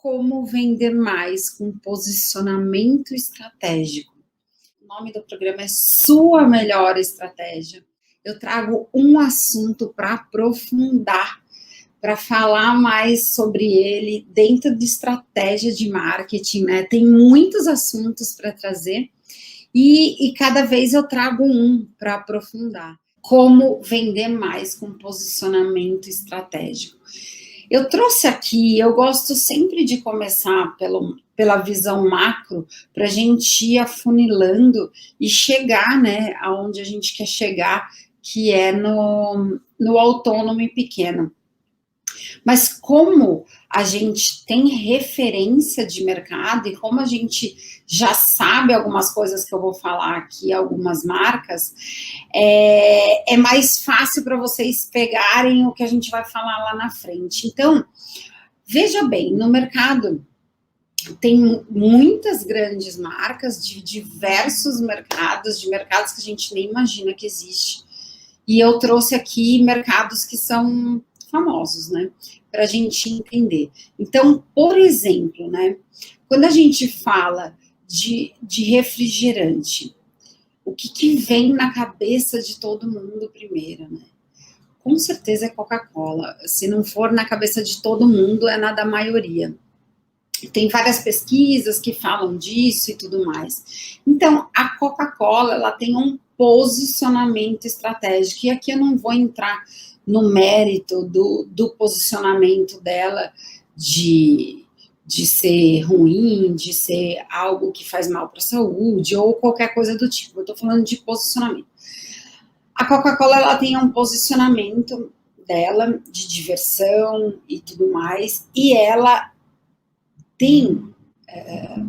como vender mais com posicionamento estratégico. O nome do programa é Sua Melhor Estratégia. Eu trago um assunto para aprofundar, para falar mais sobre ele dentro de estratégia de marketing, né? Tem muitos assuntos para trazer e cada vez eu trago um para aprofundar. Como vender mais com posicionamento estratégico. Eu trouxe aqui, eu gosto sempre de começar pela visão macro, para a gente ir afunilando e chegar, né, aonde a gente quer chegar, que é no autônomo e pequeno. Mas como a gente tem referência de mercado e como a gente já sabe algumas coisas que eu vou falar aqui, algumas marcas, é mais fácil para vocês pegarem o que a gente vai falar lá na frente. Então, veja bem, no mercado tem muitas grandes marcas de diversos mercados, de mercados que a gente nem imagina que existe. E eu trouxe aqui mercados que são famosos, né, para a gente entender. Então, por exemplo, né, quando a gente fala de refrigerante, o que vem na cabeça de todo mundo primeiro, né? Com certeza é Coca-Cola. Se não for na cabeça de todo mundo, é na da maioria. Tem várias pesquisas que falam disso e tudo mais. Então, a Coca-Cola, ela tem um posicionamento estratégico, e aqui eu não vou entrar no mérito do posicionamento dela de ser ruim, de ser algo que faz mal para a saúde, ou qualquer coisa do tipo. Eu estou falando de posicionamento. A Coca-Cola, ela tem um posicionamento dela de diversão e tudo mais, e ela tem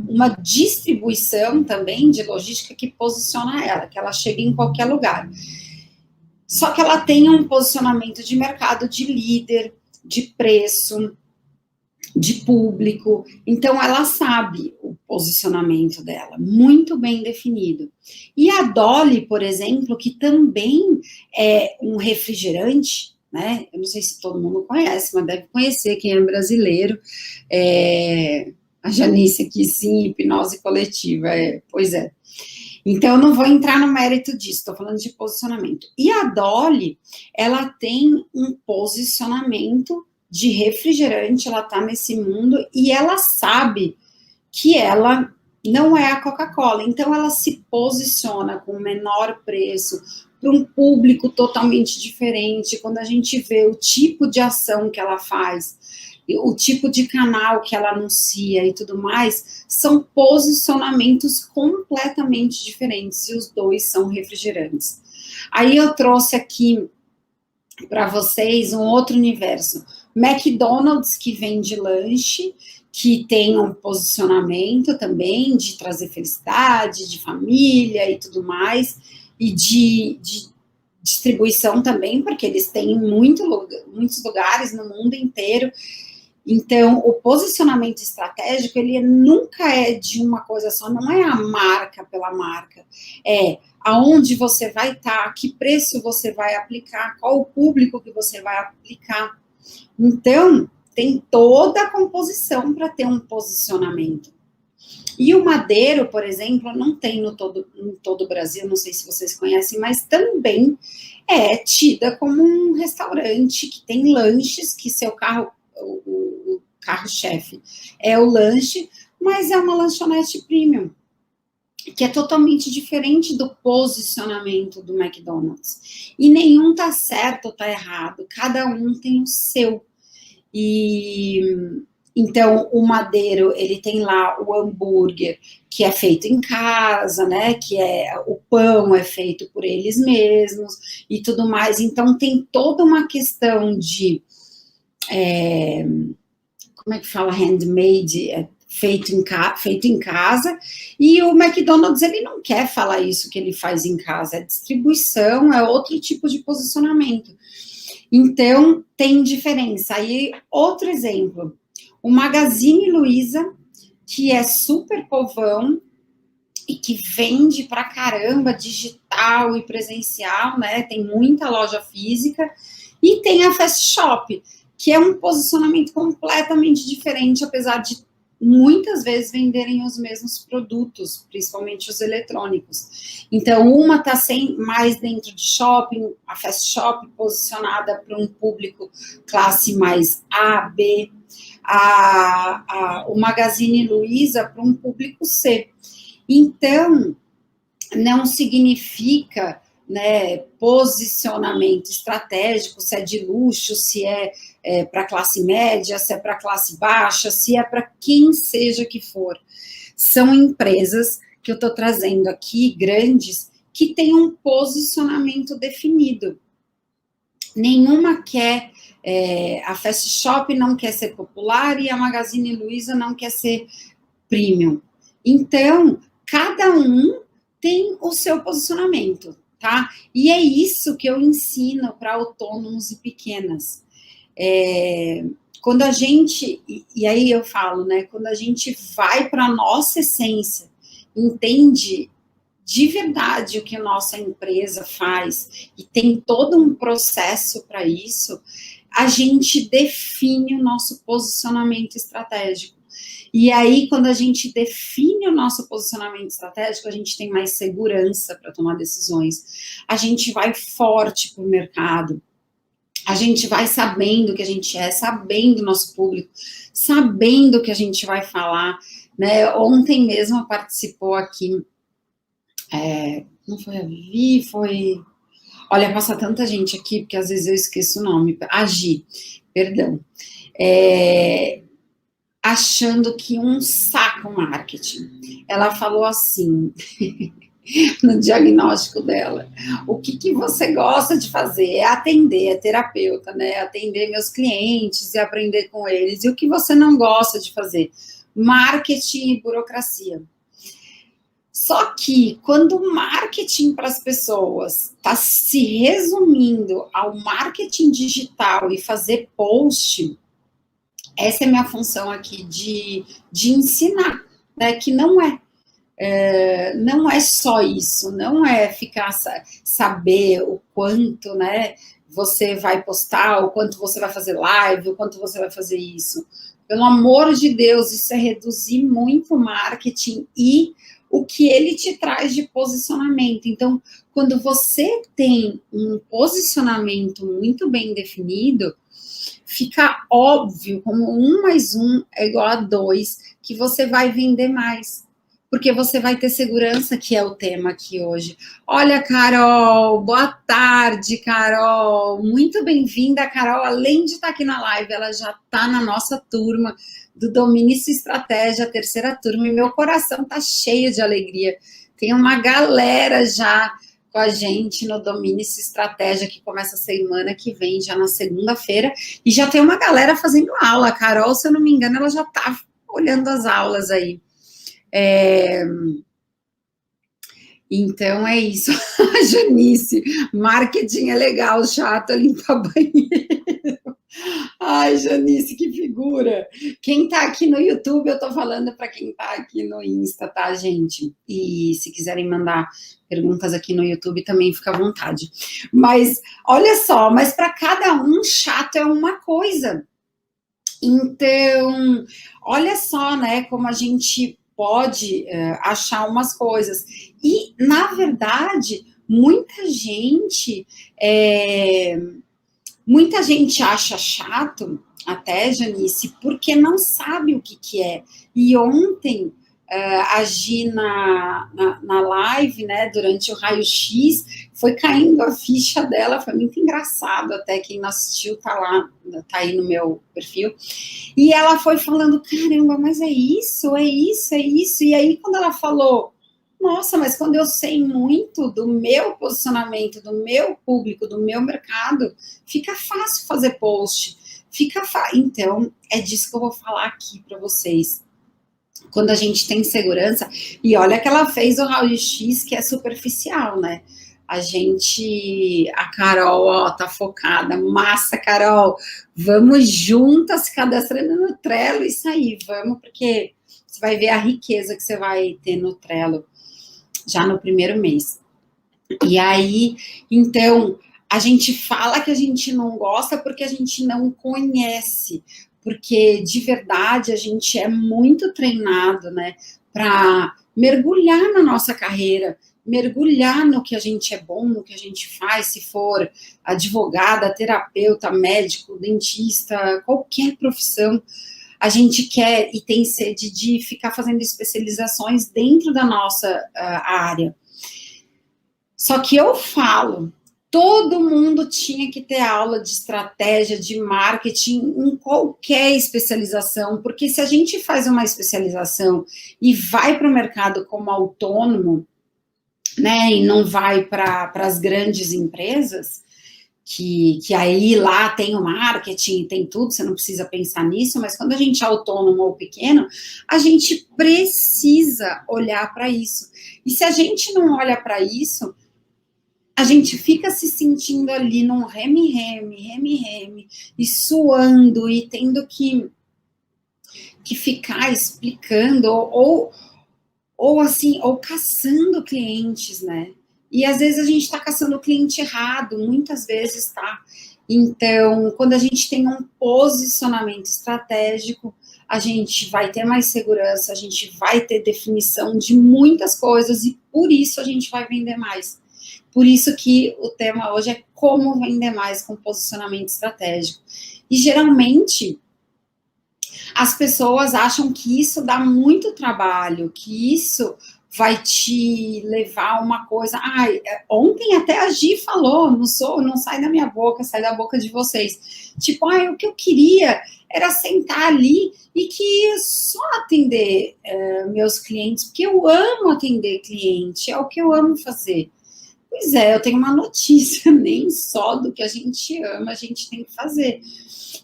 uma distribuição também de logística que posiciona ela, que ela chega em qualquer lugar. Só que ela tem um posicionamento de mercado de líder, de preço, de público. Então, ela sabe o posicionamento dela, muito bem definido. E a Dolly, por exemplo, que também é um refrigerante, né? Eu não sei se todo mundo conhece, mas deve conhecer quem é brasileiro. A Janice aqui, sim, hipnose coletiva, pois é. Então, eu não vou entrar no mérito disso, estou falando de posicionamento. E a Dolly, ela tem um posicionamento de refrigerante, ela está nesse mundo e ela sabe que ela não é a Coca-Cola, então ela se posiciona com menor preço para um público totalmente diferente. Quando a gente vê o tipo de ação que ela faz, o tipo de canal que ela anuncia e tudo mais, são posicionamentos completamente diferentes, e os dois são refrigerantes. Aí eu trouxe aqui para vocês um outro universo. McDonald's, que vende lanche, que tem um posicionamento também de trazer felicidade, de família e tudo mais, e de distribuição também, porque eles têm muitos lugares no mundo inteiro. Então, o posicionamento estratégico, ele nunca é de uma coisa só, não é a marca pela marca, é aonde você vai estar, que preço você vai aplicar, qual o público que você vai aplicar. Então, tem toda a composição para ter um posicionamento. E o Madeiro, por exemplo, não tem em todo o Brasil, não sei se vocês conhecem, mas também é tida como um restaurante que tem lanches, que seu carro, o carro-chefe é o lanche, mas é uma lanchonete premium, que é totalmente diferente do posicionamento do McDonald's. E nenhum tá certo ou tá errado, cada um tem o seu. E então o Madeiro, ele tem lá o hambúrguer, que é feito em casa, né, que o pão é feito por eles mesmos e tudo mais. Então tem toda uma questão de como é que fala, handmade, feito em casa, e o McDonald's, ele não quer falar isso que ele faz em casa, é distribuição, é outro tipo de posicionamento. Então, tem diferença. Aí, outro exemplo, o Magazine Luiza, que é super povão e que vende pra caramba digital e presencial, né? Tem muita loja física, e tem a Fast Shop, que é um posicionamento completamente diferente, apesar de muitas vezes venderem os mesmos produtos, principalmente os eletrônicos. Então, uma está mais dentro de shopping, a Fast Shop posicionada para um público classe mais A, B, o Magazine Luiza para um público C. Então, não significa, né, posicionamento estratégico, se é de luxo, se é para classe média, se é para classe baixa, se é para quem seja que for. São empresas que eu estou trazendo aqui, grandes, que têm um posicionamento definido. Nenhuma quer, a Fast Shop não quer ser popular e a Magazine Luiza não quer ser premium. Então, cada um tem o seu posicionamento, tá? E é isso que eu ensino para autônomos e pequenas. Quando a gente, e aí eu falo, né, quando a gente vai para a nossa essência, entende de verdade o que a nossa empresa faz e tem todo um processo para isso, a gente define o nosso posicionamento estratégico. E aí, quando a gente define o nosso posicionamento estratégico, a gente tem mais segurança para tomar decisões. A gente vai forte para o mercado. A gente vai sabendo o que a gente é, sabendo o nosso público, sabendo o que a gente vai falar, né? Ontem mesmo participou aqui, não foi a Vi, foi... Olha, passa tanta gente aqui, porque às vezes eu esqueço o nome. A Gi, perdão. Achando que um saco marketing. Ela falou assim, no diagnóstico dela, o que você gosta de fazer? É atender, é terapeuta, né? Atender meus clientes e aprender com eles. E o que você não gosta de fazer? Marketing e burocracia. Só que quando o marketing para as pessoas está se resumindo ao marketing digital e fazer post, essa é a minha função aqui de ensinar, né, que não é só isso, não é ficar saber o quanto, né, você vai postar, o quanto você vai fazer live, o quanto você vai fazer isso. Pelo amor de Deus, isso é reduzir muito o marketing e o que ele te traz de posicionamento. Então, quando você tem um posicionamento muito bem definido, fica óbvio, como 1 mais 1 é igual a 2, que você vai vender mais. Porque você vai ter segurança, que é o tema aqui hoje. Olha, Carol, boa tarde, Carol. Muito bem-vinda, Carol. Além de estar aqui na live, ela já está na nossa turma do Domine Sua Estratégia, a 3ª turma, e meu coração está cheio de alegria. Tem uma galera já com a gente no Domine Sua Estratégia, que começa a semana que vem, já na segunda-feira, e já tem uma galera fazendo aula. A Carol, se eu não me engano, ela já está olhando as aulas aí. Então é isso. Janice, marketing é legal, chato é limpar banheiro. Ai, Janice, que figura. Quem tá aqui no YouTube, eu tô falando para quem tá aqui no Insta, tá, gente? E se quiserem mandar perguntas aqui no YouTube, também fica à vontade. Mas, olha só, mas para cada um, chato é uma coisa. Então, olha só, né, como a gente pode achar umas coisas. E, na verdade, muita gente acha chato, até, Janice, porque não sabe o que é. E ontem, a Gi na live, né, durante o raio-x, foi caindo a ficha dela, foi muito engraçado, até quem não assistiu tá lá, tá aí no meu perfil, e ela foi falando, caramba, mas é isso, e aí quando ela falou, nossa, mas quando eu sei muito do meu posicionamento, do meu público, do meu mercado, fica fácil fazer post, então, é disso que eu vou falar aqui para vocês. Quando a gente tem segurança, e olha que ela fez o raio-x, que é superficial, né? A Carol, ó, tá focada, massa, Carol, vamos juntas se cadastrando no Trello, isso aí, vamos, porque você vai ver a riqueza que você vai ter no Trello, já no primeiro mês. E aí, então, a gente fala que a gente não gosta porque a gente não conhece, porque de verdade a gente é muito treinado, né, para mergulhar na nossa carreira, mergulhar no que a gente é bom, no que a gente faz, se for advogada, terapeuta, médico, dentista, qualquer profissão, a gente quer e tem sede de ficar fazendo especializações dentro da nossa área. Só que eu falo, todo mundo tinha que ter aula de estratégia, de marketing, em qualquer especialização, porque se a gente faz uma especialização e vai para o mercado como autônomo, né, e não vai para as grandes empresas, que aí lá tem o marketing, tem tudo, você não precisa pensar nisso, mas quando a gente é autônomo ou pequeno, a gente precisa olhar para isso. E se a gente não olha para isso, a gente fica se sentindo ali num reme-reme, e suando, e tendo que ficar explicando, ou assim, ou caçando clientes, né? E às vezes a gente está caçando o cliente errado, muitas vezes tá. Então, quando a gente tem um posicionamento estratégico, a gente vai ter mais segurança, a gente vai ter definição de muitas coisas e por isso a gente vai vender mais. Por isso que o tema hoje é como vender mais com posicionamento estratégico. E geralmente as pessoas acham que isso dá muito trabalho, que isso vai te levar a uma coisa. Ontem até a Gi falou, não sai da minha boca, sai da boca de vocês. Tipo, o que eu queria era sentar ali e que só atender meus clientes, porque eu amo atender cliente, é o que eu amo fazer. Pois é, eu tenho uma notícia, nem só do que a gente ama, a gente tem que fazer.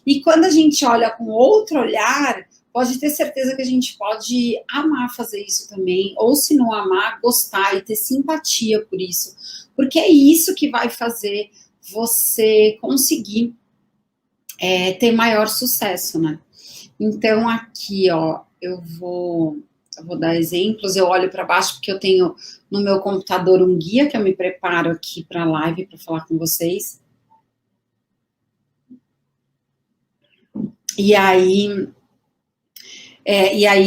E quando a gente olha com outro olhar, pode ter certeza que a gente pode amar fazer isso também, ou se não amar, gostar e ter simpatia por isso, porque é isso que vai fazer você conseguir ter maior sucesso, né? Então, aqui, ó, eu vou dar exemplos, eu olho para baixo porque eu tenho no meu computador um guia que eu me preparo aqui para a live para falar com vocês. E aí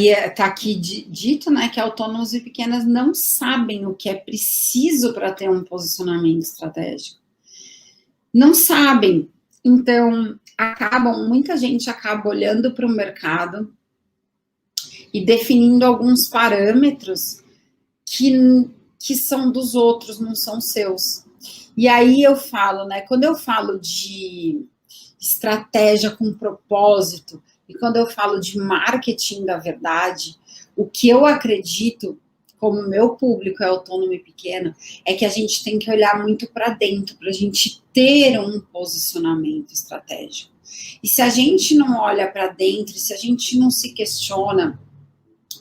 está aqui dito, né, que autônomos e pequenas não sabem o que é preciso para ter um posicionamento estratégico. Não sabem. Então, muita gente acaba olhando para o mercado e definindo alguns parâmetros que são dos outros, não são seus. E aí eu falo, né, quando eu falo de estratégia com propósito, e quando eu falo de marketing da verdade, o que eu acredito, como meu público é autônomo e pequeno, é que a gente tem que olhar muito para dentro, para a gente ter um posicionamento estratégico. E se a gente não olha para dentro, se a gente não se questiona,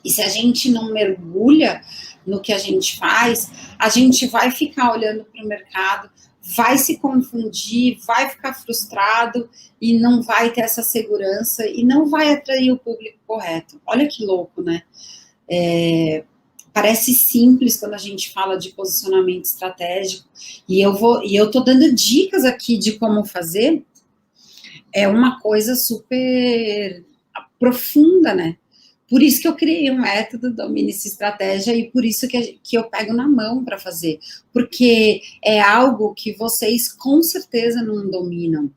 e se a gente não mergulha no que a gente faz, a gente vai ficar olhando para o mercado, vai se confundir, vai ficar frustrado e não vai ter essa segurança e não vai atrair o público correto. Olha que louco, né? Parece simples quando a gente fala de posicionamento estratégico e eu tô dando dicas aqui de como fazer. É uma coisa super profunda, né? Por isso que eu criei um método, Domine-se Estratégia, e por isso que eu pego na mão para fazer. Porque é algo que vocês com certeza não dominam.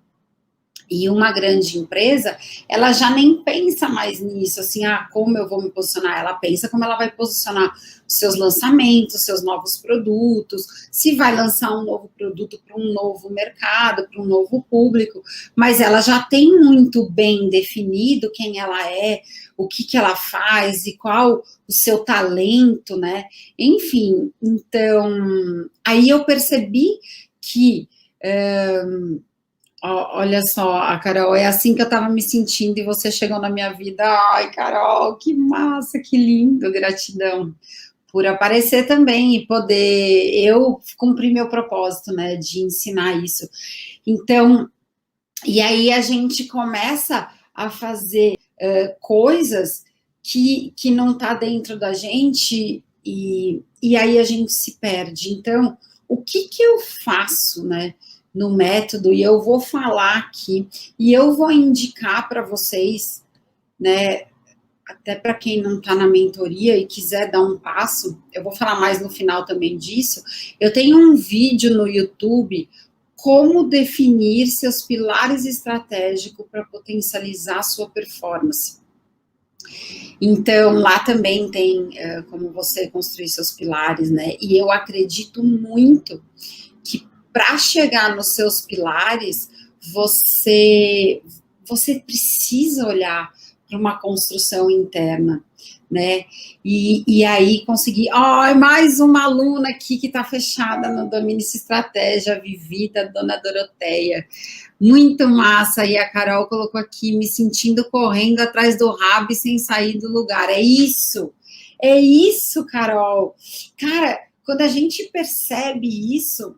E uma grande empresa, ela já nem pensa mais nisso, assim, como eu vou me posicionar? Ela pensa como ela vai posicionar os seus lançamentos, seus novos produtos, se vai lançar um novo produto para um novo mercado, para um novo público, mas ela já tem muito bem definido quem ela é, o que ela faz e qual o seu talento, né? Enfim, então, aí eu percebi que... Olha só, a Carol, é assim que eu estava me sentindo e você chegou na minha vida. Ai, Carol, que massa, que lindo, gratidão por aparecer também e poder eu cumprir meu propósito, né, de ensinar isso. Então, e aí a gente começa a fazer coisas que não está dentro da gente e aí a gente se perde. Então, o que eu faço, né? no método, e eu vou falar aqui, e eu vou indicar para vocês, né, até para quem não está na mentoria e quiser dar um passo, eu vou falar mais no final também disso. Eu tenho um vídeo no YouTube, como definir seus pilares estratégicos para potencializar a sua performance. Então, lá também tem como você construir seus pilares, né? E eu acredito muito que para chegar nos seus pilares, você precisa olhar para uma construção interna, né? E aí conseguir. Ai, mais uma aluna aqui que está fechada no Domine-se Estratégia, Vivida, Dona Doroteia. Muito massa. E a Carol colocou aqui, me sentindo correndo atrás do rabo e sem sair do lugar. É isso, Carol. Cara, quando a gente percebe isso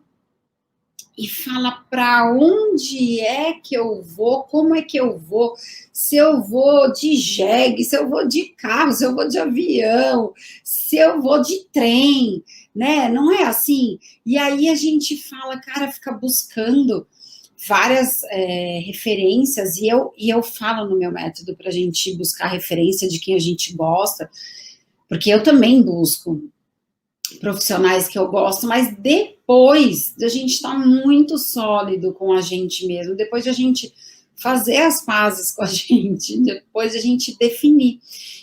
e fala para onde é que eu vou, como é que eu vou, se eu vou de jegue, se eu vou de carro, se eu vou de avião, se eu vou de trem, né? Não é assim? E aí a gente fala, cara, fica buscando várias referências, e eu falo no meu método para a gente buscar referência de quem a gente gosta, porque eu também busco profissionais que eu gosto, mas depois de a gente estar muito sólido com a gente mesmo, depois de a gente fazer as pazes com a gente, depois de a gente definir.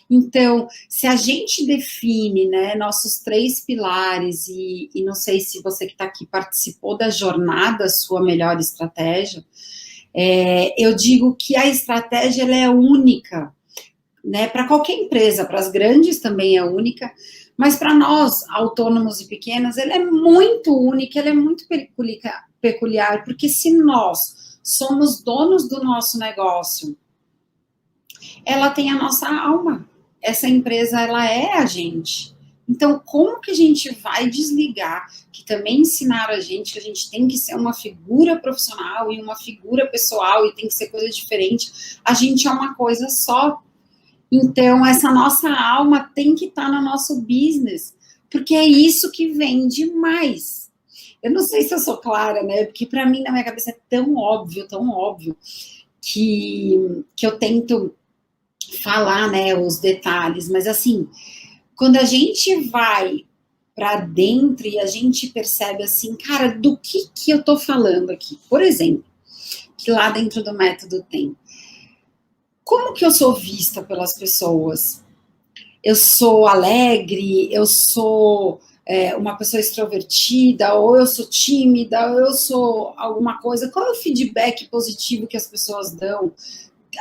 Então, se a gente define, né, nossos 3 pilares, e não sei se você que está aqui participou da jornada Sua Melhor Estratégia, eu digo que a estratégia ela é única, né, para qualquer empresa, para as grandes também é única, mas para nós, autônomos e pequenas, ela é muito única, ela é muito peculiar, porque se nós somos donos do nosso negócio, ela tem a nossa alma, essa empresa, ela é a gente. Então, como que a gente vai desligar, que também ensinaram a gente que a gente tem que ser uma figura profissional e uma figura pessoal e tem que ser coisa diferente, a gente é uma coisa só. Então, essa nossa alma tem que estar no nosso business, porque é isso que vende mais. Eu não sei se eu sou clara, né? Porque para mim, na minha cabeça, é tão óbvio, que eu tento falar, né, os detalhes, mas assim, quando a gente vai para dentro e a gente percebe assim, cara, do que eu tô falando aqui? Por exemplo, que lá dentro do método tem. Como que eu sou vista pelas pessoas? Eu sou alegre, eu sou uma pessoa extrovertida, ou eu sou tímida, ou eu sou alguma coisa. Qual é o feedback positivo que as pessoas dão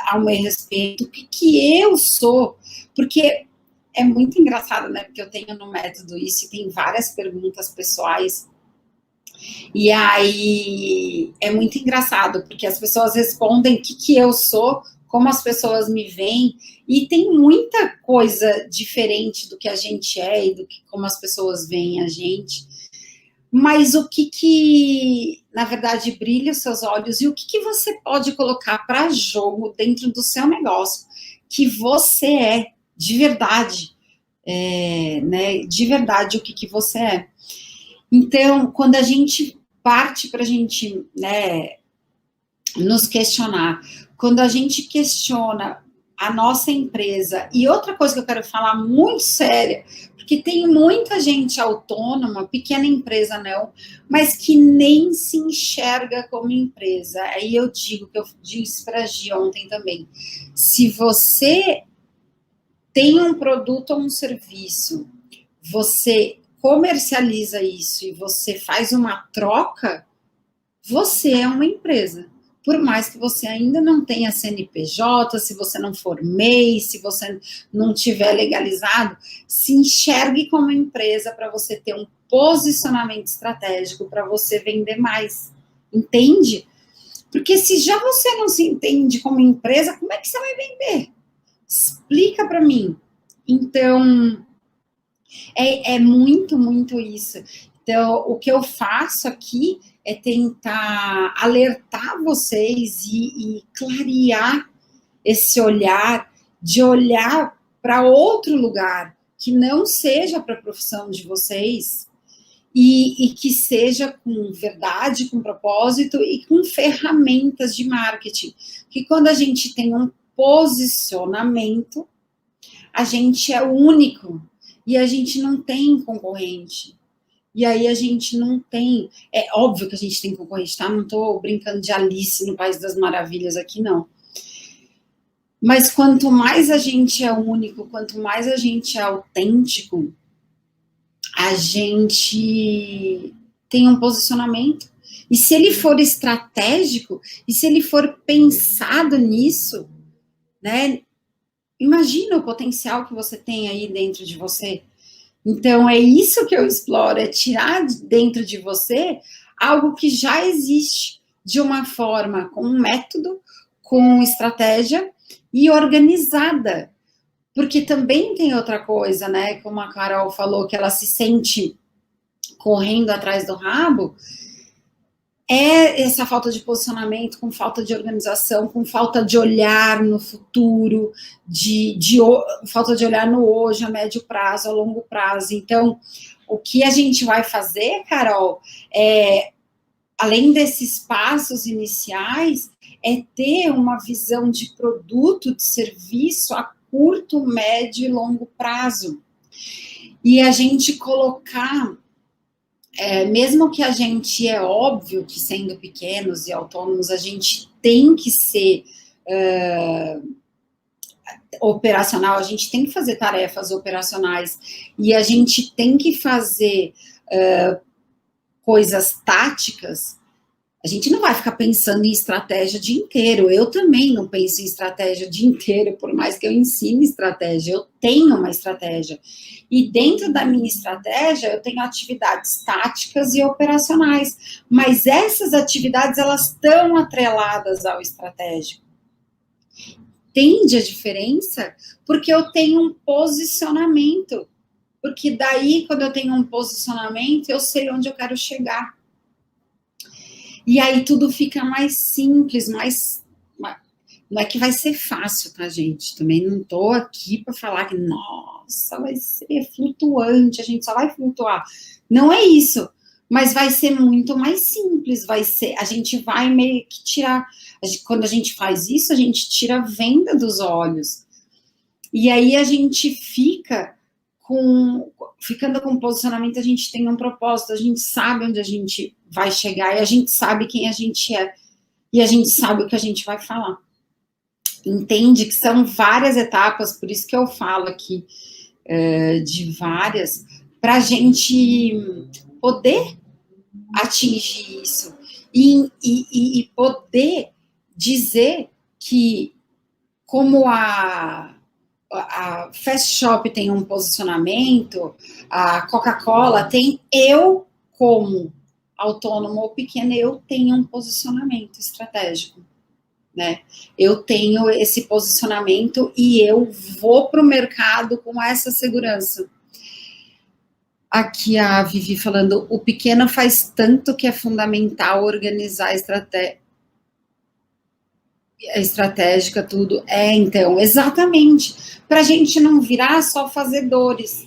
ao meu respeito? O que eu sou? Porque é muito engraçado, né? Porque eu tenho no método isso e tem várias perguntas pessoais. E aí é muito engraçado, porque as pessoas respondem o que eu sou, como as pessoas me veem, e tem muita coisa diferente do que a gente é e do que como as pessoas veem a gente. Mas o que na verdade brilha os seus olhos e o que você pode colocar para jogo dentro do seu negócio, que você é de verdade, né? De verdade o que você é. Então, quando a gente parte para a gente, né, nos questionar, quando a gente questiona a nossa empresa, e outra coisa que eu quero falar muito séria, porque tem muita gente autônoma, pequena empresa não, mas que nem se enxerga como empresa. Aí eu digo, que eu disse para a Gi ontem também, se você tem um produto ou um serviço, você comercializa isso e você faz uma troca, você é uma empresa. Por mais que você ainda não tenha CNPJ, se você não for MEI, se você não tiver legalizado, se enxergue como empresa para você ter um posicionamento estratégico, para você vender mais. Entende? Porque se já você não se entende como empresa, como é que você vai vender? Explica para mim. Então, é muito, muito isso. Então, o que eu faço aqui é tentar alertar vocês e clarear esse olhar, de olhar para outro lugar, que não seja para a profissão de vocês, e que seja com verdade, com propósito e com ferramentas de marketing. Que quando a gente tem um posicionamento, a gente é único e a gente não tem concorrente. E aí a gente não tem... É óbvio que a gente tem concorrente, tá? Não estou brincando de Alice no País das Maravilhas aqui, não. Mas quanto mais a gente é único, quanto mais a gente é autêntico, a gente tem um posicionamento. E se ele for estratégico, e se ele for pensado nisso, né? Imagina o potencial que você tem aí dentro de você. Então, é isso que eu exploro, é tirar dentro de você algo que já existe de uma forma, com um método, com estratégia e organizada. Porque também tem outra coisa, né? Como a Carol falou, que ela se sente correndo atrás do rabo, é essa falta de posicionamento, com falta de organização, com falta de olhar no futuro, falta de olhar no hoje, a médio prazo, a longo prazo. Então, o que a gente vai fazer, Carol, além desses passos iniciais, é ter uma visão de produto, de serviço a curto, médio e longo prazo. E a gente colocar... mesmo que a gente, é óbvio que sendo pequenos e autônomos, a gente tem que ser operacional, a gente tem que fazer tarefas operacionais e a gente tem que fazer coisas táticas. A gente não vai ficar pensando em estratégia o dia inteiro. Eu também não penso em estratégia o dia inteiro, por mais que eu ensine estratégia. Eu tenho uma estratégia. E dentro da minha estratégia, eu tenho atividades táticas e operacionais. Mas essas atividades, elas estão atreladas ao estratégico. Entende a diferença? Porque eu tenho um posicionamento. Porque daí, quando eu tenho um posicionamento, eu sei onde eu quero chegar. E aí tudo fica mais simples, não é que vai ser fácil, tá, gente? Também não tô aqui para falar que, nossa, vai ser flutuante, a gente só vai flutuar. Não é isso, mas vai ser muito mais simples, a gente vai meio que tirar, quando a gente faz isso, a gente tira a venda dos olhos. E aí a gente ficando com posicionamento, a gente tem um propósito, a gente sabe onde a gente vai chegar, e a gente sabe quem a gente é, e a gente sabe o que a gente vai falar. Entende que são várias etapas, por isso que eu falo aqui de várias, para a gente poder atingir isso, e poder dizer que, como a Fast Shop tem um posicionamento, a Coca-Cola tem, eu, como autônomo ou pequeno, eu tenho um posicionamento estratégico, né? Eu tenho esse posicionamento e eu vou para o mercado com essa segurança. Aqui a Vivi falando, o pequeno faz tanto que é fundamental organizar a estratégica, tudo. Então, exatamente, para a gente não virar só fazedores,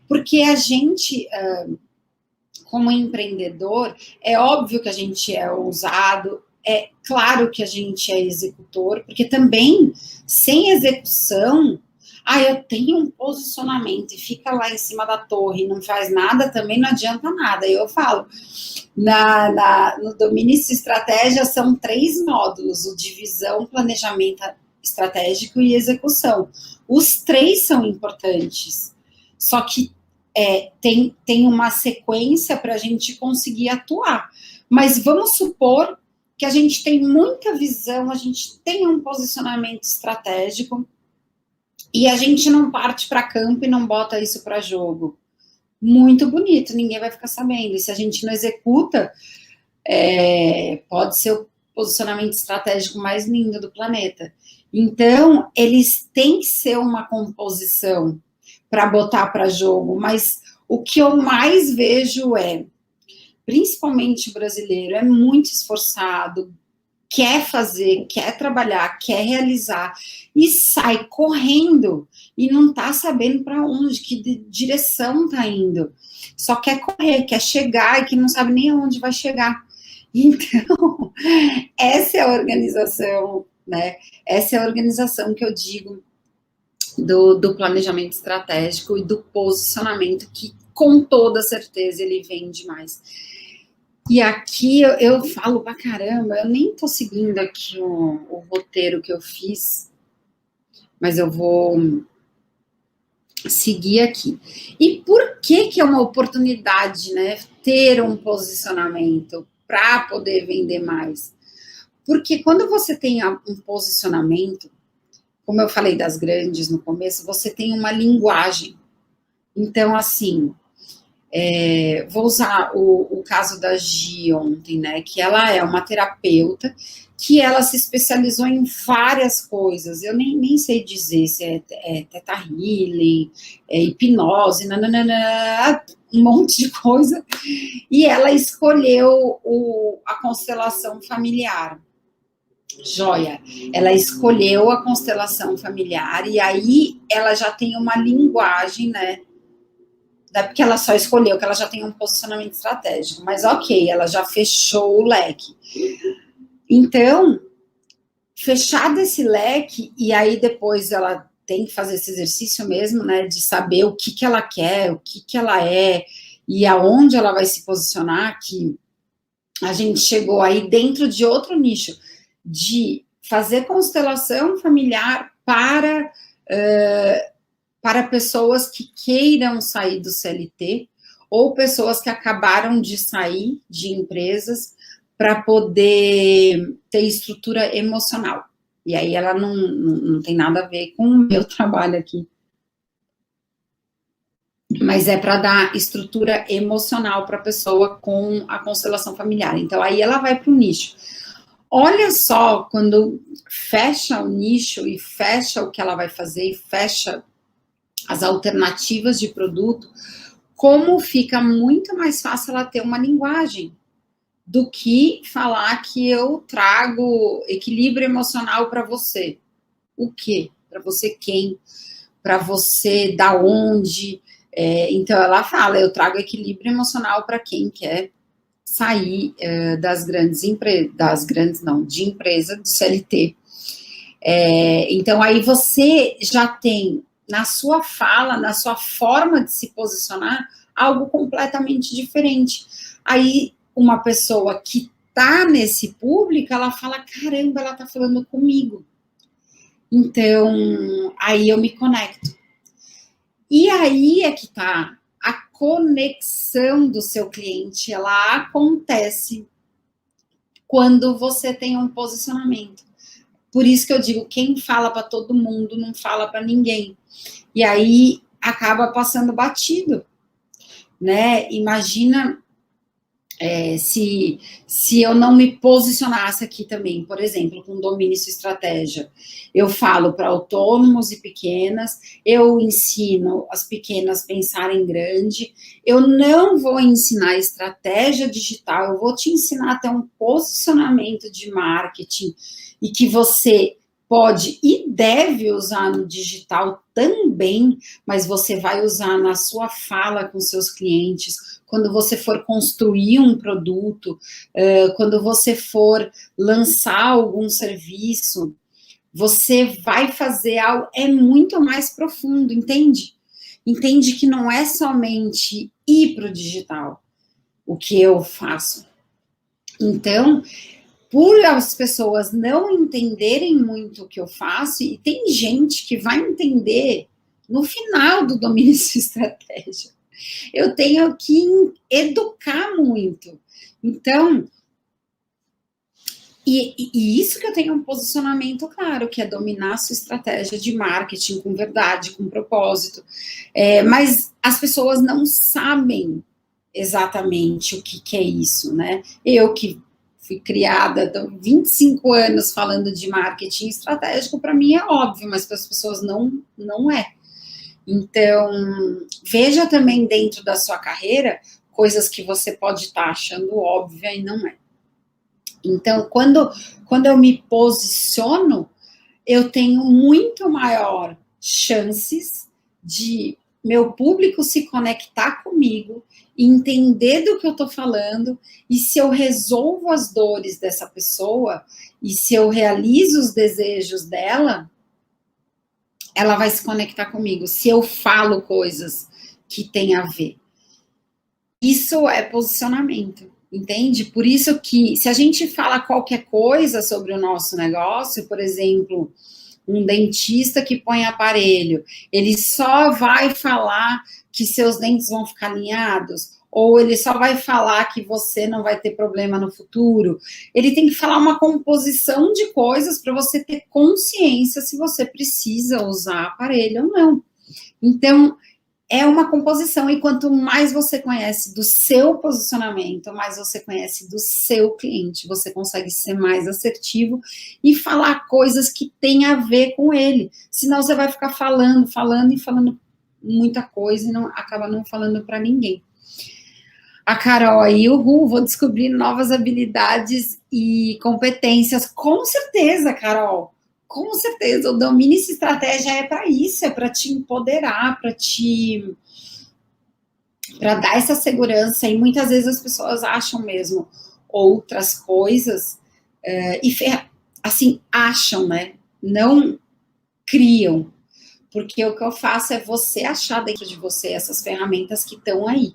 porque a gente, como empreendedor, é óbvio que a gente é ousado, é claro que a gente é executor, porque também, sem execução, eu tenho um posicionamento e fica lá em cima da torre e não faz nada, também não adianta nada. Eu falo, no domínio de estratégia são 3 módulos, o divisão, planejamento estratégico e execução. Os 3 são importantes, só que tem uma sequência para a gente conseguir atuar. Mas vamos supor que a gente tem muita visão, a gente tem um posicionamento estratégico e a gente não parte para campo e não bota isso para jogo. Muito bonito, ninguém vai ficar sabendo. E se a gente não executa, pode ser o posicionamento estratégico mais lindo do planeta. Então, eles têm que ser uma composição para botar para jogo, mas o que eu mais vejo principalmente o brasileiro, é muito esforçado, quer fazer, quer trabalhar, quer realizar, e sai correndo e não está sabendo para onde, que direção está indo. Só quer correr, quer chegar e que não sabe nem aonde vai chegar. Então, essa é a organização, né? Essa é a organização que eu digo do planejamento estratégico e do posicionamento, que com toda certeza ele vende mais. E aqui eu falo pra caramba, eu nem tô seguindo aqui o roteiro que eu fiz, mas eu vou seguir aqui. E por que é uma oportunidade, né, ter um posicionamento para poder vender mais? Porque quando você tem um posicionamento, como eu falei das grandes no começo, você tem uma linguagem. Então, assim, vou usar o caso da Gi ontem, né? Que ela é uma terapeuta que ela se especializou em várias coisas. Eu nem sei dizer se é Theta Healing, hipnose, nananana, um monte de coisa. E ela escolheu a constelação familiar. Joia, ela escolheu a constelação familiar e aí ela já tem uma linguagem, né? Não é porque ela só escolheu, que ela já tem um posicionamento estratégico, mas ok, ela já fechou o leque. Então, fechado esse leque, e aí depois ela tem que fazer esse exercício mesmo, né, de saber o que ela quer, o que ela é, e aonde ela vai se posicionar, que a gente chegou aí dentro de outro nicho, de fazer constelação familiar para pessoas que queiram sair do CLT ou pessoas que acabaram de sair de empresas para poder ter estrutura emocional. E aí ela não tem nada a ver com o meu trabalho aqui. Mas é para dar estrutura emocional para a pessoa com a constelação familiar. Então aí ela vai para o nicho. Olha só, quando fecha o nicho e fecha o que ela vai fazer e fecha as alternativas de produto, como fica muito mais fácil ela ter uma linguagem do que falar que eu trago equilíbrio emocional para você. O quê? Para você quem? Para você da onde? Então ela fala, eu trago equilíbrio emocional para quem quer sair das grandes empresas, de empresa, do CLT. Então aí você já tem na sua fala, na sua forma de se posicionar, algo completamente diferente. Aí, uma pessoa que tá nesse público, ela fala, caramba, ela tá falando comigo. Então, aí eu me conecto. E aí é que tá, a conexão do seu cliente, ela acontece quando você tem um posicionamento. Por isso que eu digo, quem fala para todo mundo não fala para ninguém. E aí acaba passando batido, né? Imagina se eu não me posicionasse aqui também, por exemplo, com domínio e estratégia. Eu falo para autônomos e pequenas, eu ensino as pequenas a pensarem grande, eu não vou ensinar estratégia digital, eu vou te ensinar até um posicionamento de marketing e que você pode e deve usar no digital também, mas você vai usar na sua fala com seus clientes, quando você for construir um produto, quando você for lançar algum serviço, você vai fazer algo, é muito mais profundo, entende? Entende que não é somente ir para o digital, o que eu faço. Então, por as pessoas não entenderem muito o que eu faço, e tem gente que vai entender no final do domínio de estratégia, eu tenho que educar muito. Então, e isso que eu tenho um posicionamento claro, que é dominar a sua estratégia de marketing com verdade, com propósito. Mas as pessoas não sabem exatamente o que é isso, né? Eu que fui criada 25 anos falando de marketing estratégico, para mim é óbvio, mas para as pessoas não é. Então, veja também dentro da sua carreira coisas que você pode estar achando óbvia e não é. Então, quando eu me posiciono, eu tenho muito maior chances de meu público se conectar comigo, entender do que eu estou falando, e se eu resolvo as dores dessa pessoa, e se eu realizo os desejos dela, ela vai se conectar comigo. Se eu falo coisas que têm a ver. Isso é posicionamento, entende? Por isso que, se a gente fala qualquer coisa sobre o nosso negócio, por exemplo, um dentista que põe aparelho, ele só vai falar que seus dentes vão ficar alinhados, ou ele só vai falar que você não vai ter problema no futuro. Ele tem que falar uma composição de coisas para você ter consciência se você precisa usar aparelho ou não. Então, é uma composição, e quanto mais você conhece do seu posicionamento, mais você conhece do seu cliente, você consegue ser mais assertivo e falar coisas que têm a ver com ele. Senão você vai ficar falando muita coisa e acaba não falando para ninguém. A Carol aí, vou descobrir novas habilidades e competências. Com certeza, Carol. Com certeza, o domínio e estratégia é para isso, é para te empoderar, para dar essa segurança, e muitas vezes as pessoas acham mesmo outras coisas, assim, acham, né? Não criam, porque o que eu faço é você achar dentro de você essas ferramentas que estão aí,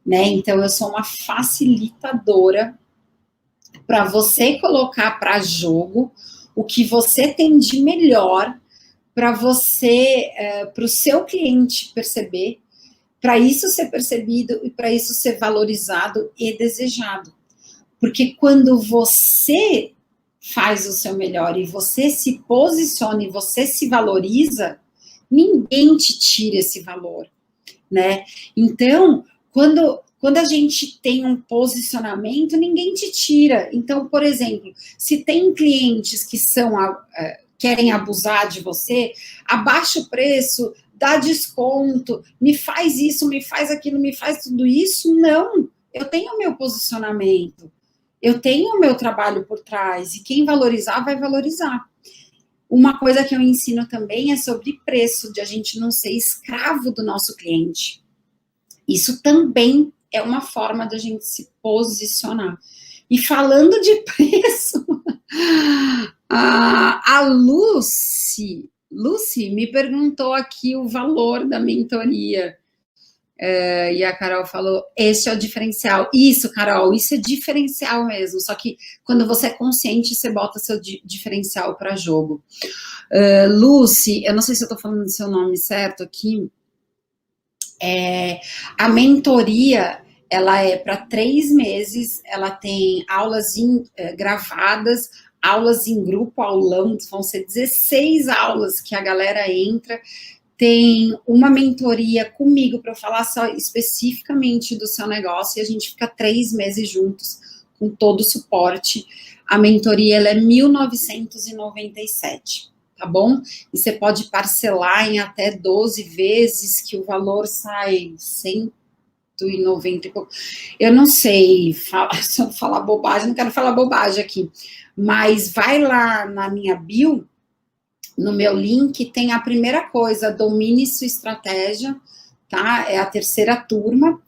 né? Então, eu sou uma facilitadora para você colocar para jogo o que você tem de melhor para você, para o seu cliente perceber, para isso ser percebido e para isso ser valorizado e desejado. Porque quando você faz o seu melhor e você se posiciona e você se valoriza, ninguém te tira esse valor, né? Então, quando a gente tem um posicionamento, ninguém te tira. Então, por exemplo, se tem clientes que querem abusar de você, abaixa o preço, dá desconto, me faz isso, me faz aquilo, me faz tudo isso. Não, eu tenho o meu posicionamento, eu tenho o meu trabalho por trás, e quem valorizar, vai valorizar. Uma coisa que eu ensino também é sobre preço, de a gente não ser escravo do nosso cliente. Isso também é uma forma de a gente se posicionar. E falando de preço, a Lucy me perguntou aqui o valor da mentoria. E a Carol falou, esse é o diferencial. Isso, Carol, isso é diferencial mesmo. Só que quando você é consciente, você bota seu diferencial para jogo. Lucy, eu não sei se eu estou falando do seu nome certo aqui. A mentoria, ela é para 3 meses, ela tem aulas gravadas, aulas em grupo, aulão, vão ser 16 aulas que a galera entra, tem uma mentoria comigo para falar só especificamente do seu negócio, e a gente fica 3 meses juntos, com todo o suporte. A mentoria, ela é R$ 1.997. Tá bom? E você pode parcelar em até 12 vezes, que o valor sai 190 e pouco. Eu não sei falar bobagem, não quero falar bobagem aqui, mas vai lá na minha bio, no meu link, tem a primeira coisa, domine sua estratégia, tá? É a 3ª turma,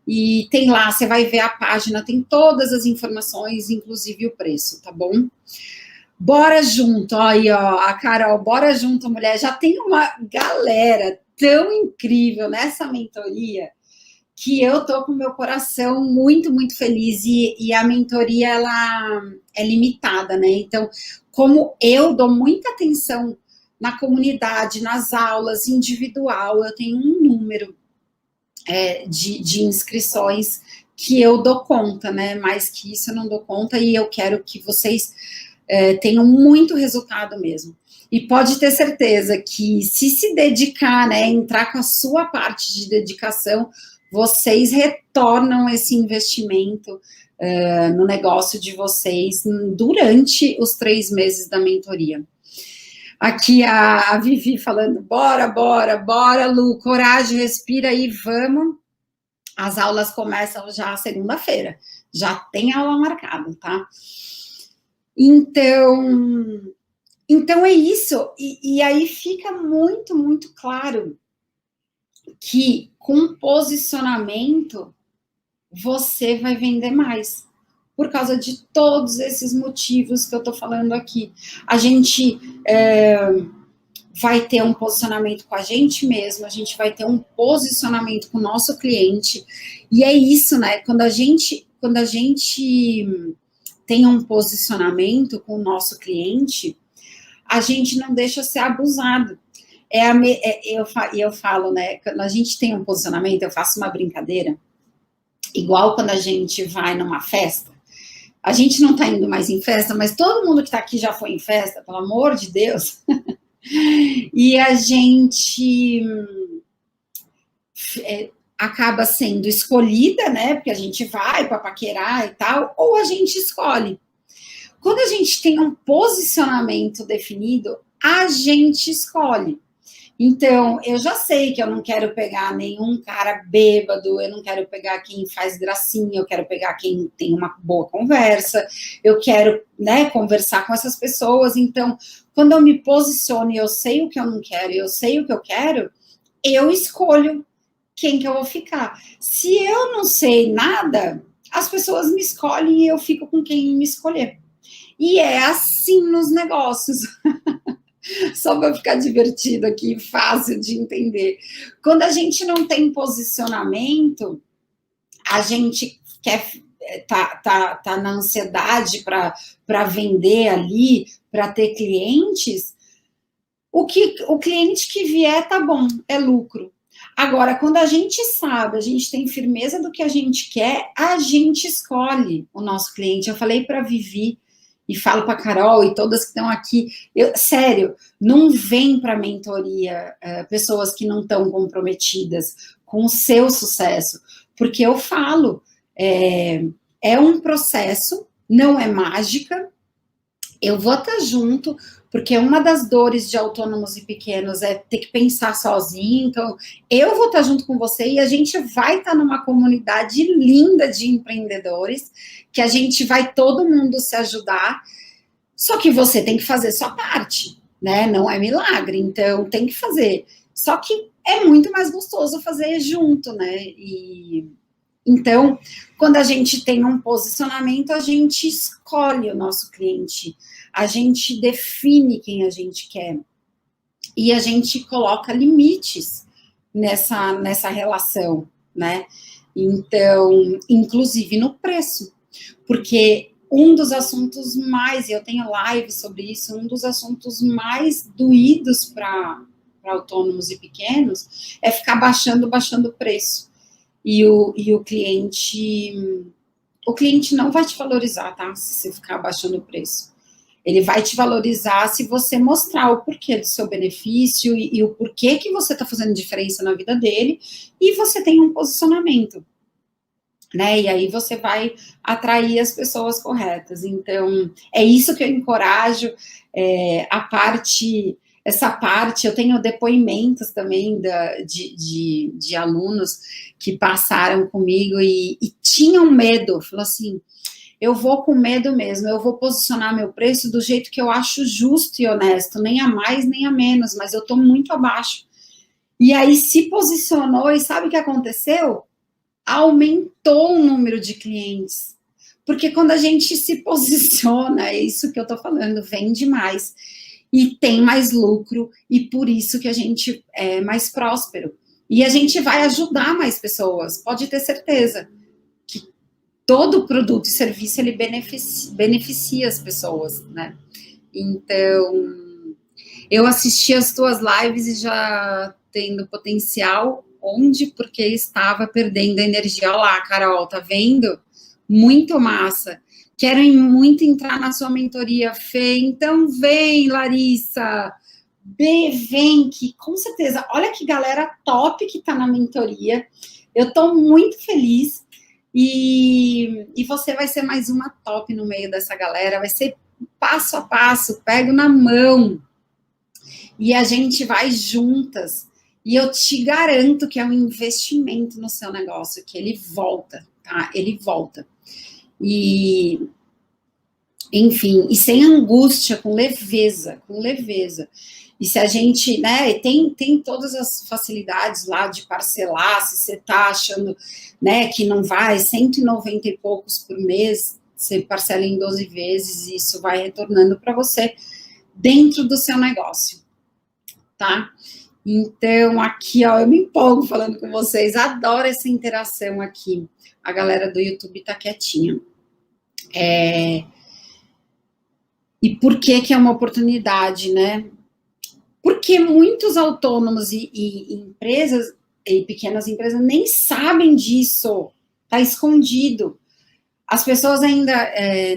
e tem lá, você vai ver a página, tem todas as informações, inclusive o preço, tá bom? Bora junto, aí ó, a Carol, bora junto, mulher, já tem uma galera tão incrível nessa mentoria, que eu tô com o meu coração muito, muito feliz, e a mentoria, ela é limitada, né, então, como eu dou muita atenção na comunidade, nas aulas, individual, eu tenho um número de inscrições que eu dou conta, né, mais que isso eu não dou conta, e eu quero que vocês tenham muito resultado mesmo. E pode ter certeza que, se dedicar, né, entrar com a sua parte de dedicação, vocês retornam esse investimento no negócio de vocês durante os 3 meses da mentoria. Aqui a Vivi falando, bora, Lu, coragem, respira aí, vamos. As aulas começam já segunda-feira, já tem aula marcada, tá? Então é isso, e aí fica muito, muito claro que com posicionamento você vai vender mais, por causa de todos esses motivos que eu tô falando aqui. A gente vai ter um posicionamento com a gente mesmo, a gente vai ter um posicionamento com o nosso cliente, e é isso, né? Quando a gente tem um posicionamento com o nosso cliente, a gente não deixa ser abusado. Eu falo, né? Quando a gente tem um posicionamento, eu faço uma brincadeira, igual quando a gente vai numa festa. A gente não tá indo mais em festa, mas todo mundo que tá aqui já foi em festa, pelo amor de Deus. E a gente acaba sendo escolhida, né? Porque a gente vai para paquerar e tal, ou a gente escolhe. Quando a gente tem um posicionamento definido, a gente escolhe. Então, eu já sei que eu não quero pegar nenhum cara bêbado, eu não quero pegar quem faz gracinha, eu quero pegar quem tem uma boa conversa, eu quero, né, conversar com essas pessoas. Então, quando eu me posiciono e eu sei o que eu não quero e eu sei o que eu quero, eu escolho quem que eu vou ficar. Se eu não sei nada, as pessoas me escolhem e eu fico com quem me escolher. E é assim nos negócios. Só para ficar divertido aqui, fácil de entender. Quando a gente não tem posicionamento, a gente quer tá na ansiedade para vender ali, para ter clientes. O cliente que vier tá bom, é lucro. Agora, quando a gente sabe, a gente tem firmeza do que a gente quer, a gente escolhe o nosso cliente. Eu falei para Vivi e falo para Carol e todas que estão aqui, sério, não vem para a mentoria pessoas que não estão comprometidas com o seu sucesso, porque eu falo, é um processo, não é mágica, eu vou estar junto, porque uma das dores de autônomos e pequenos é ter que pensar sozinho, então eu vou estar junto com você e a gente vai estar numa comunidade linda de empreendedores, que a gente vai todo mundo se ajudar, só que você tem que fazer sua parte, né? Não é milagre, então tem que fazer. Só que é muito mais gostoso fazer junto, né? Então, quando a gente tem um posicionamento, a gente escolhe o nosso cliente, a gente define quem a gente quer e a gente coloca limites nessa relação, né? Então, inclusive no preço, porque um dos assuntos mais, e eu tenho live sobre isso, um dos assuntos mais doídos para autônomos e pequenos é ficar baixando o preço. E o cliente não vai te valorizar, tá? Se você ficar abaixando o preço. Ele vai te valorizar se você mostrar o porquê do seu benefício e o porquê que você está fazendo diferença na vida dele e você tem um posicionamento, né? E aí você vai atrair as pessoas corretas. Então, é isso que eu encorajo, essa parte, eu tenho depoimentos também de alunos que passaram comigo e tinham medo, falou assim, eu vou com medo mesmo, eu vou posicionar meu preço do jeito que eu acho justo e honesto, nem a mais nem a menos, mas eu estou muito abaixo. E aí se posicionou e sabe o que aconteceu? Aumentou o número de clientes. Porque quando a gente se posiciona, é isso que eu estou falando, vende mais e tem mais lucro, e por isso que a gente é mais próspero. E a gente vai ajudar mais pessoas, pode ter certeza que todo produto e serviço, ele beneficia as pessoas, né? Então, eu assisti as tuas lives e já tendo potencial, onde? Porque estava perdendo energia. Olha lá, Carol, tá vendo? Muito massa. Quero muito entrar na sua mentoria, Fê. Então vem, Larissa. Vem, que com certeza. Olha que galera top que tá na mentoria. Eu tô muito feliz. E você vai ser mais uma top no meio dessa galera. Vai ser passo a passo, pego na mão. E a gente vai juntas. E eu te garanto que é um investimento no seu negócio, que ele volta, tá? Ele volta. E, enfim, e sem angústia, com leveza, com leveza. E se a gente, né, tem todas as facilidades lá de parcelar, se você tá achando, né, que não vai, 190 e poucos por mês, você parcela em 12 vezes e isso vai retornando para você dentro do seu negócio, tá? Então, aqui, ó, eu me empolgo falando com vocês, adoro essa interação aqui. A galera do YouTube tá quietinha. E por que é uma oportunidade, né? Porque muitos autônomos e empresas, e pequenas empresas, nem sabem disso, tá escondido. As pessoas ainda,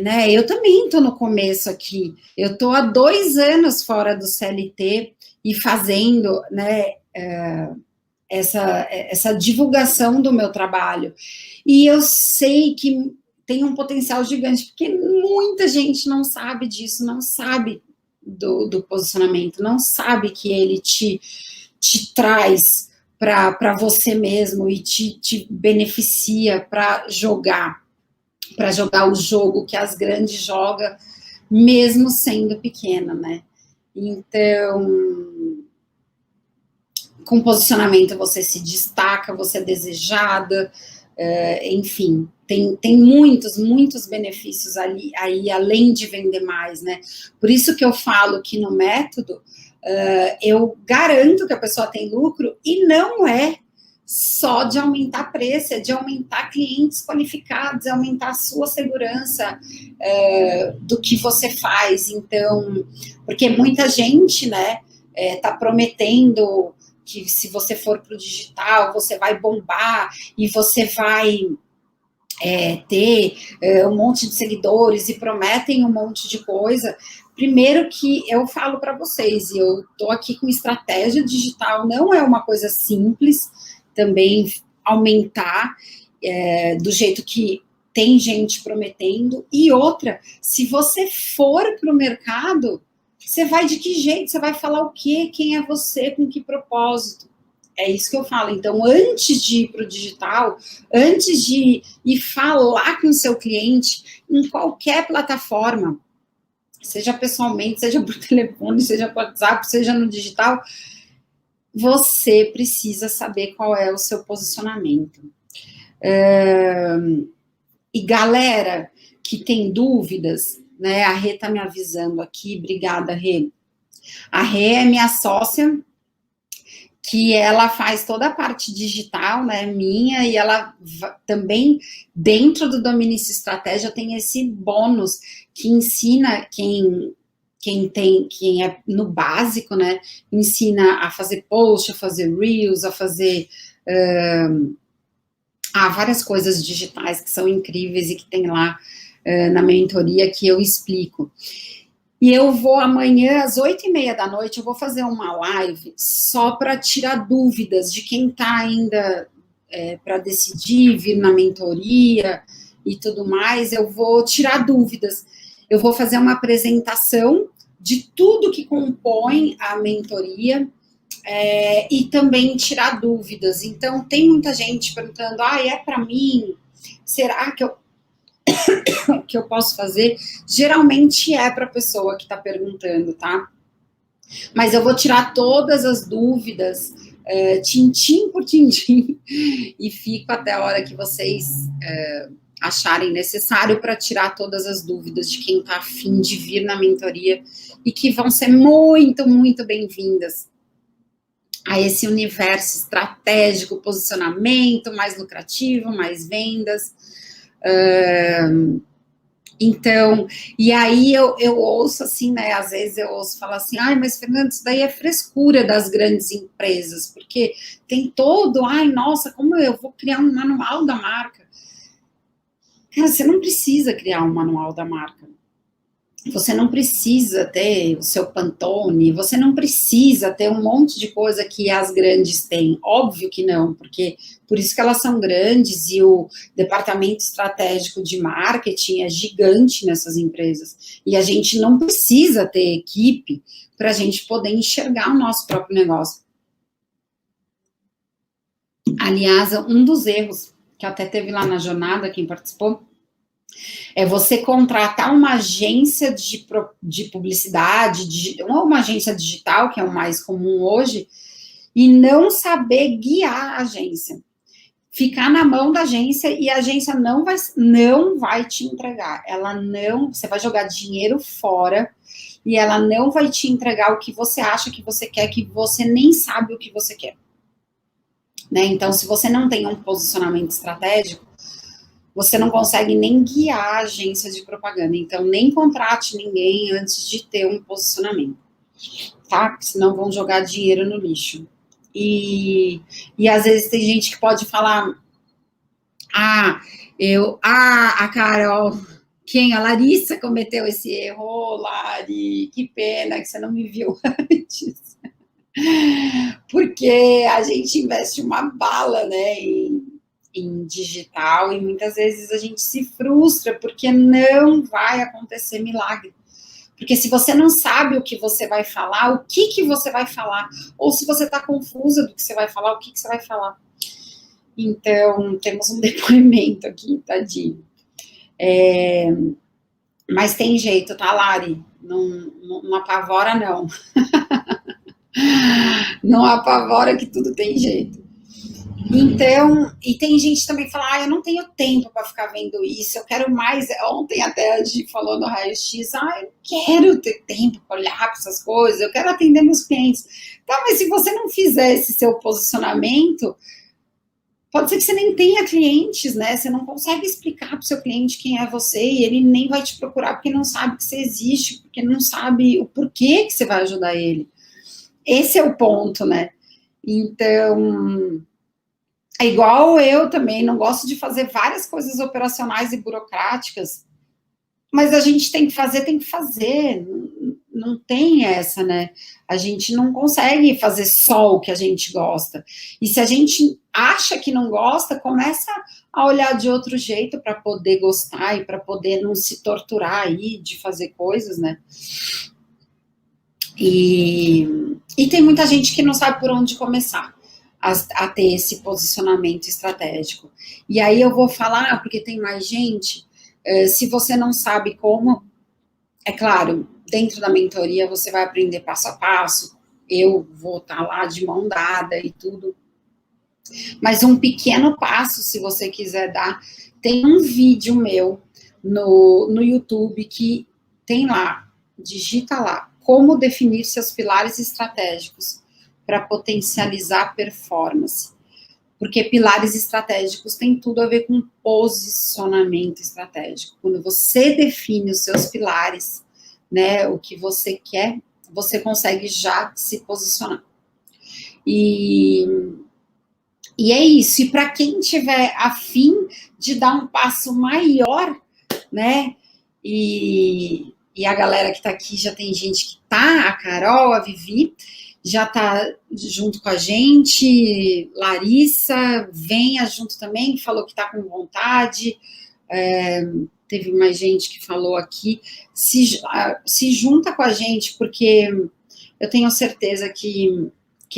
né, eu também estou no começo aqui, eu estou há 2 anos fora do CLT e fazendo, né, essa divulgação do meu trabalho. E eu sei que tem um potencial gigante, porque muita gente não sabe disso, não sabe do posicionamento, não sabe que ele te traz para você mesmo e te beneficia para jogar o jogo que as grandes jogam, mesmo sendo pequena, né? Então, com posicionamento você se destaca, você é desejada, enfim, tem muitos benefícios ali, aí, além de vender mais, né? Por isso que eu falo que no método, eu garanto que a pessoa tem lucro, e não é só de aumentar preço, é de aumentar clientes qualificados, é aumentar a sua segurança do que você faz. Então, porque muita gente, né, tá prometendo que se você for para o digital, você vai bombar e você vai ter um monte de seguidores e prometem um monte de coisa. Primeiro que eu falo para vocês, e eu estou aqui com estratégia digital, não é uma coisa simples, também aumentar do jeito que tem gente prometendo. E outra, se você for para o mercado, você vai de que jeito? Você vai falar o quê? Quem é você? Com que propósito? É isso que eu falo. Então, antes de ir para o digital, antes de ir falar com o seu cliente, em qualquer plataforma, seja pessoalmente, seja por telefone, seja por WhatsApp, seja no digital, você precisa saber qual é o seu posicionamento. E galera que tem dúvidas, né? A Rê tá me avisando aqui, obrigada, Rê. A Rê é minha sócia, que ela faz toda a parte digital, né, minha, e ela também, dentro do Dominice Estratégia, tem esse bônus que ensina quem é no básico, né, ensina a fazer post, a fazer reels, a fazer várias coisas digitais que são incríveis e que tem lá na mentoria que eu explico. E eu vou amanhã, às 8h30 da noite, eu vou fazer uma live só para tirar dúvidas de quem está ainda para decidir vir na mentoria e tudo mais. Eu vou tirar dúvidas. Eu vou fazer uma apresentação de tudo que compõe a mentoria e também tirar dúvidas. Então, tem muita gente perguntando, é para mim? Será que eu posso fazer? Geralmente é para a pessoa que está perguntando, tá? Mas eu vou tirar todas as dúvidas, tintim por tintim, e fico até a hora que vocês acharem necessário para tirar todas as dúvidas de quem está a fim de vir na mentoria e que vão ser muito bem-vindas a esse universo estratégico, posicionamento, mais lucrativo, mais vendas. Então, e aí eu ouço assim, né, às vezes eu ouço falar assim, mas Fernando, isso daí é frescura das grandes empresas, porque tem todo, nossa, como eu vou criar um manual da marca? Cara, você não precisa criar um manual da marca. Você não precisa ter o seu Pantone, você não precisa ter um monte de coisa que as grandes têm. Óbvio que não, porque por isso que elas são grandes e o departamento estratégico de marketing é gigante nessas empresas. E a gente não precisa ter equipe para a gente poder enxergar o nosso próprio negócio. Aliás, um dos erros que até teve lá na jornada, quem participou, é você contratar uma agência de publicidade, ou uma agência digital, que é o mais comum hoje, e não saber guiar a agência. Ficar na mão da agência e a agência não vai te entregar. Você vai jogar dinheiro fora e ela não vai te entregar o que você acha que você quer, que você nem sabe o que você quer. Né? Então, se você não tem um posicionamento estratégico, você não consegue nem guiar a agência de propaganda. Então, nem contrate ninguém antes de ter um posicionamento, tá? Porque senão vão jogar dinheiro no lixo. E às vezes tem gente que pode falar, a Carol, a Larissa cometeu esse erro, Lari, que pena que você não me viu antes. Porque a gente investe uma bala, né, em digital, e muitas vezes a gente se frustra porque não vai acontecer milagre. Porque se você não sabe o que você vai falar, o que você vai falar, ou se você está confusa do que você vai falar, o que você vai falar. Então, temos um depoimento aqui, tadinho. Mas tem jeito, tá, Lari? Não apavora, não. Não apavora que tudo tem jeito. Então, e tem gente também que fala, eu não tenho tempo para ficar vendo isso, eu quero mais. Ontem até a gente falou no raio-x, eu quero ter tempo para olhar para essas coisas, eu quero atender meus clientes. Tá, mas se você não fizer esse seu posicionamento, pode ser que você nem tenha clientes, né? Você não consegue explicar para o seu cliente quem é você e ele nem vai te procurar porque não sabe que você existe, porque não sabe o porquê que você vai ajudar ele. Esse é o ponto, né? Então, é igual eu também, não gosto de fazer várias coisas operacionais e burocráticas, mas a gente tem que fazer, não tem essa, né? A gente não consegue fazer só o que a gente gosta. E se a gente acha que não gosta, começa a olhar de outro jeito para poder gostar e para poder não se torturar aí de fazer coisas, né? E tem muita gente que não sabe por onde começar a ter esse posicionamento estratégico. E aí eu vou falar, porque tem mais gente, se você não sabe como, é claro, dentro da mentoria você vai aprender passo a passo, eu vou estar lá de mão dada e tudo, mas um pequeno passo, se você quiser dar, tem um vídeo meu no YouTube que tem lá, digita lá, como definir seus pilares estratégicos para potencializar a performance. Porque pilares estratégicos tem tudo a ver com posicionamento estratégico. Quando você define os seus pilares, né, o que você quer, você consegue já se posicionar. E é isso. E para quem tiver afim de dar um passo maior, né, e a galera que está aqui, já tem gente que tá, a Carol, a Vivi, já está junto com a gente, Larissa, venha junto também, que falou que está com vontade, teve mais gente que falou aqui, se junta com a gente, porque eu tenho certeza que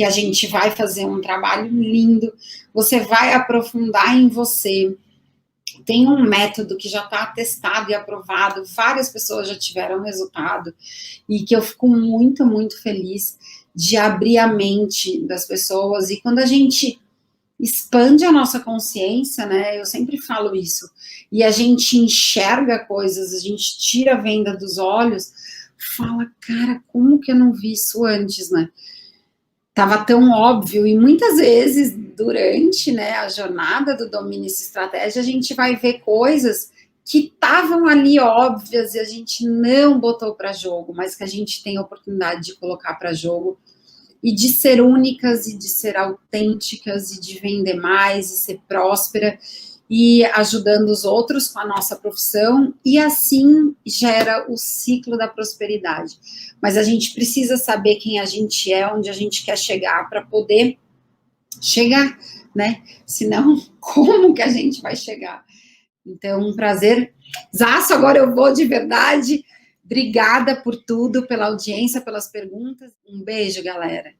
a gente vai fazer um trabalho lindo, você vai aprofundar em você. Tem um método que já está testado e aprovado, várias pessoas já tiveram resultado, e que eu fico muito, muito feliz de abrir a mente das pessoas. E quando a gente expande a nossa consciência, né, eu sempre falo isso, e a gente enxerga coisas, a gente tira a venda dos olhos, fala, cara, como que eu não vi isso antes, né? Tava tão óbvio, e muitas vezes, durante, né, a jornada do Domínio e Estratégia, a gente vai ver coisas que estavam ali óbvias e a gente não botou para jogo, mas que a gente tem a oportunidade de colocar para jogo e de ser únicas e de ser autênticas e de vender mais e ser próspera e ajudando os outros com a nossa profissão, e assim gera o ciclo da prosperidade. Mas a gente precisa saber quem a gente é, onde a gente quer chegar, para poder chegar, né? Senão, como que a gente vai chegar? Então, um prazer. Zaço, agora eu vou de verdade. Obrigada por tudo, pela audiência, pelas perguntas. Um beijo, galera.